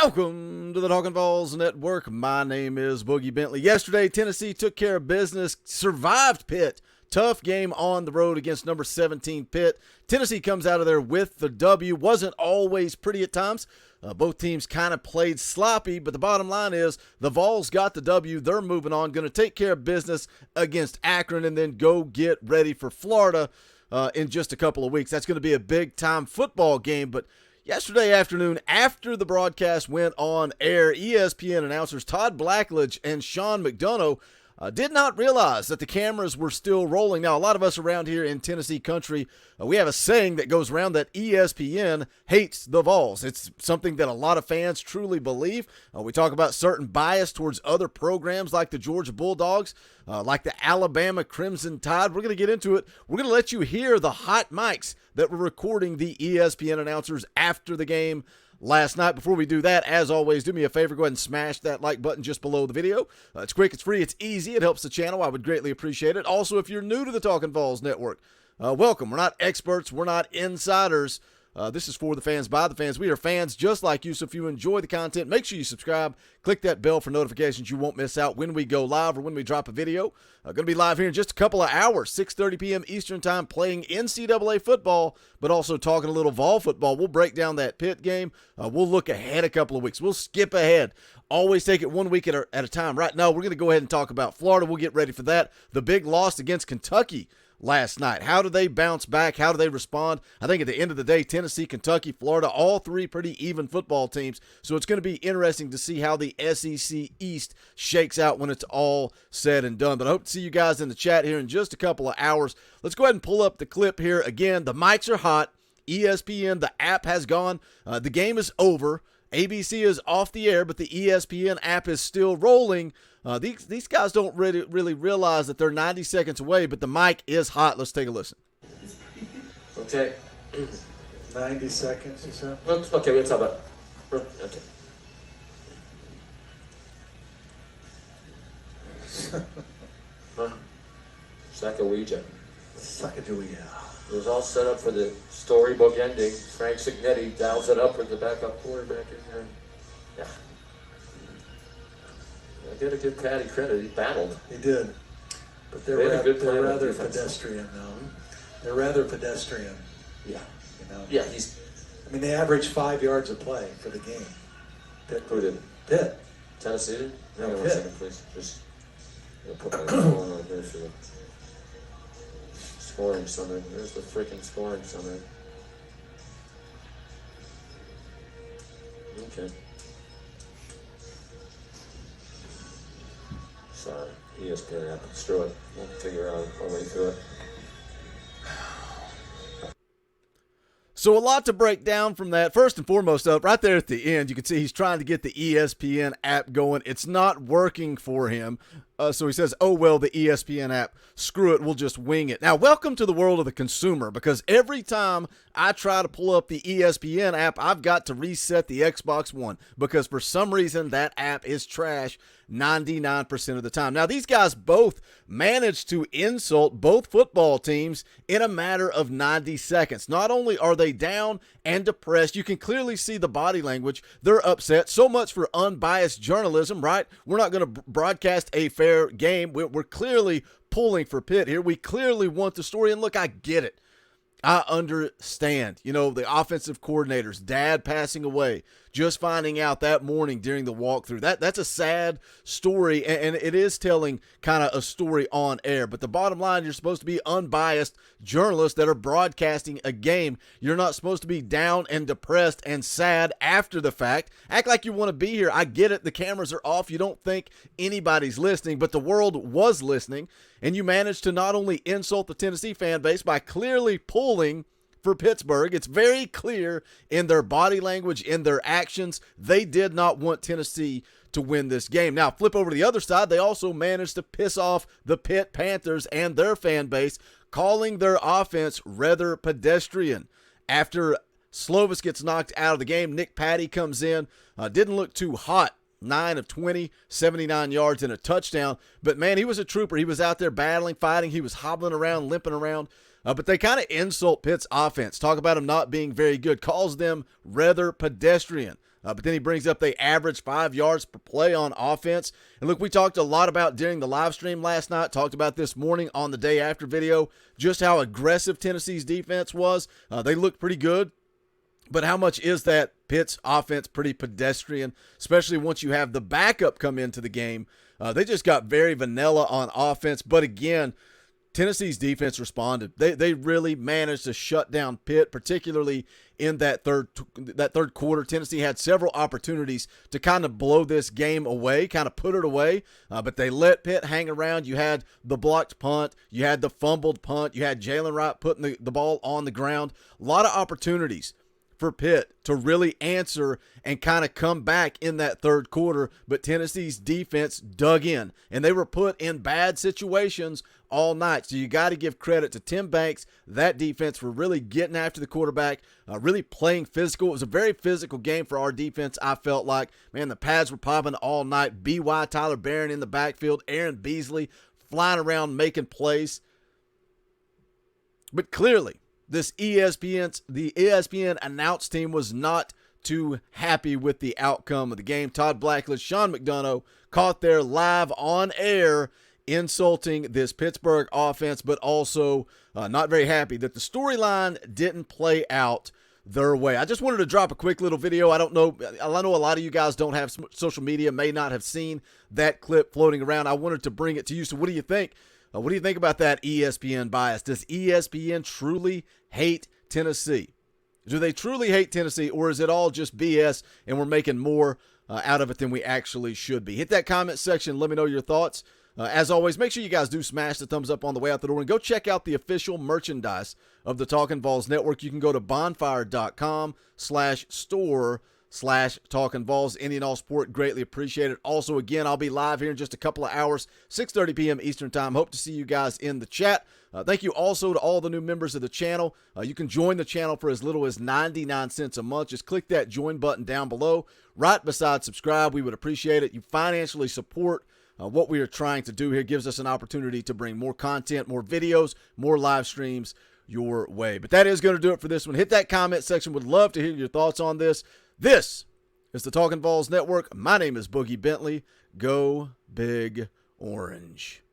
Welcome to the Talkin Vols Network. My name is Boogie Bentley. Yesterday, Tennessee took care of business, survived Pitt. Tough game on the road against number 17 Pitt. Tennessee comes out of there with the W. Wasn't always pretty at times. Both teams kind of played sloppy, but the bottom line is the Vols got the W. They're moving on, going to take care of business against Akron and then go get ready for Florida in just a couple of weeks. That's going to be a big-time football game, but yesterday afternoon, after the broadcast went on air, ESPN announcers Todd Blackledge and Sean McDonough did not realize that the cameras were still rolling. Now, a lot of us around here in Tennessee country, we have a saying that goes around that ESPN hates the Vols. It's something that a lot of fans truly believe. We talk about certain bias towards other programs like the Georgia Bulldogs, like the Alabama Crimson Tide. We're going to get into it. We're going to let you hear the hot mics that were recording the ESPN announcers after the game last night. Before we do that, as always, do me a favor, go ahead and smash that like button just below the video. It's quick, it's free, it's easy, it helps the channel. I would greatly appreciate it. Also, if you're new to the Talkin Vols Network, welcome. We're not experts, we're not insiders. This is for the fans, by the fans. We are fans just like you, so if you enjoy the content, make sure you subscribe. Click that bell for notifications. You won't miss out when we go live or when we drop a video. Going to be live here in just a couple of hours, 6:30 p.m. Eastern time, playing NCAA football, but also talking a little Vol football. We'll break down that Pitt game. We'll look ahead a couple of weeks. We'll skip ahead. Always take it 1 week at a time. Right now, we're going to go ahead and talk about Florida. We'll get ready for that. The big loss against Kentucky last night. How do they bounce back? How do they respond? I think at the end of the day, Tennessee, Kentucky, Florida, all three pretty even football teams. So it's going to be interesting to see how the SEC East shakes out when it's all said and done. But I hope to see you guys in the chat here in just a couple of hours. Let's go ahead and pull up the clip here. Again, the mics are hot. ESPN, the app has gone. The game is over. ABC is off the air, but the ESPN app is still rolling. These guys don't really realize that they're 90 seconds away, but the mic is hot. Let's take a listen. Okay. 90 seconds, you said? Okay, we'll talk about. Okay. Sacagawea. Sacagawea. It was all set up for the storybook ending. Frank Signetti dials it up with the backup quarterback in there. Yeah. I gotta give Patty credit. He battled. He did. But they're rather pedestrian, though. They're rather pedestrian. Yeah. You know? Yeah, I mean, they average 5 yards a play for the game. Pitt. Who did? Pitt. Tennessee did? No, Hang on Pitt. 1 second, please. Just put my phone on here for the scoring summary. There's the freaking scoring summary. Okay. Sorry, ESPN app. Screw it. We'll figure out our way through it. So a lot to break down from that. First and foremost, up right there at the end, you can see he's trying to get the ESPN app going. It's not working for him. So he says, oh, well, the ESPN app, screw it, we'll just wing it. Now, welcome to the world of the consumer, because every time I try to pull up the ESPN app, I've got to reset the Xbox One, because for some reason that app is trash 99% of the time. Now, these guys both managed to insult both football teams in a matter of 90 seconds. Not only are they down and depressed, you can clearly see the body language. They're upset. So much for unbiased journalism, right? We're not going to broadcast a fair game. We're clearly pulling for Pitt here. We clearly want the story. And look, I get it. I understand, the offensive coordinator's dad passing away, just finding out that morning during the walkthrough. That's a sad story, and it is telling kind of a story on air. But the bottom line, you're supposed to be unbiased journalists that are broadcasting a game. You're not supposed to be down and depressed and sad after the fact. Act like you want to be here. I get it. The cameras are off. You don't think anybody's listening, but the world was listening. And you managed to not only insult the Tennessee fan base by clearly pulling for Pittsburgh. It's very clear in their body language, in their actions. They did not want Tennessee to win this game. Now, flip over to the other side. They also managed to piss off the Pitt Panthers and their fan base, calling their offense rather pedestrian. After Slovis gets knocked out of the game, Nick Patty comes in. Didn't look too hot. 9 of 20, 79 yards and a touchdown. But, man, he was a trooper. He was out there battling, fighting. He was hobbling around, limping around. But they kind of insult Pitt's offense. Talk about him not being very good. Calls them rather pedestrian. But then he brings up they average 5 yards per play on offense. And look, we talked a lot about during the live stream last night, talked about this morning on the day after video, just how aggressive Tennessee's defense was. They looked pretty good. But how much is that Pitt's offense pretty pedestrian, especially once you have the backup come into the game? They just got very vanilla on offense. But again, Tennessee's defense responded. They really managed to shut down Pitt, particularly in that third quarter. Tennessee had several opportunities to kind of blow this game away, kind of put it away, but they let Pitt hang around. You had the blocked punt. You had the fumbled punt. You had Jalen Wright putting the ball on the ground. A lot of opportunities for Pitt to really answer and kind of come back in that third quarter, but Tennessee's defense dug in, and they were put in bad situations all night. So you got to give credit to Tim Banks, that defense, for really getting after the quarterback, really playing physical. It was a very physical game for our defense, I felt like. Man, the pads were popping all night. B.Y. Tyler Barron in the backfield, Aaron Beasley flying around making plays. But clearly, the ESPN announced team was not too happy with the outcome of the game. Todd Blackledge, Sean McDonough caught there live on air insulting this Pittsburgh offense, but also not very happy that the storyline didn't play out their way. I just wanted to drop a quick little video. I know a lot of you guys don't have social media, may not have seen that clip floating around. I wanted to bring it to you. So what do you think? What do you think about that ESPN bias? Does ESPN truly hate Tennessee? Do they truly hate Tennessee, or is it all just BS and we're making more out of it than we actually should be? Hit that comment section. Let me know your thoughts. As always, make sure you guys do smash the thumbs up on the way out the door and go check out the official merchandise of the Talkin' Vols Network. You can go to bonfire.com/store/Talkin' Vols. Any and all support, greatly appreciated. Also, again, I'll be live here in just a couple of hours, 6:30 p.m. Eastern Time. Hope to see you guys in the chat. Thank you also to all the new members of the channel. You can join the channel for as little as 99 cents a month. Just click that join button down below, right beside subscribe. We would appreciate it. You financially support what we are trying to do here. Gives us an opportunity to bring more content, more videos, more live streams your way. But that is going to do it for this one. Hit that comment section. Would love to hear your thoughts on this. This is the Talkin' Vols Network. My name is Boogie Bentley. Go Big Orange.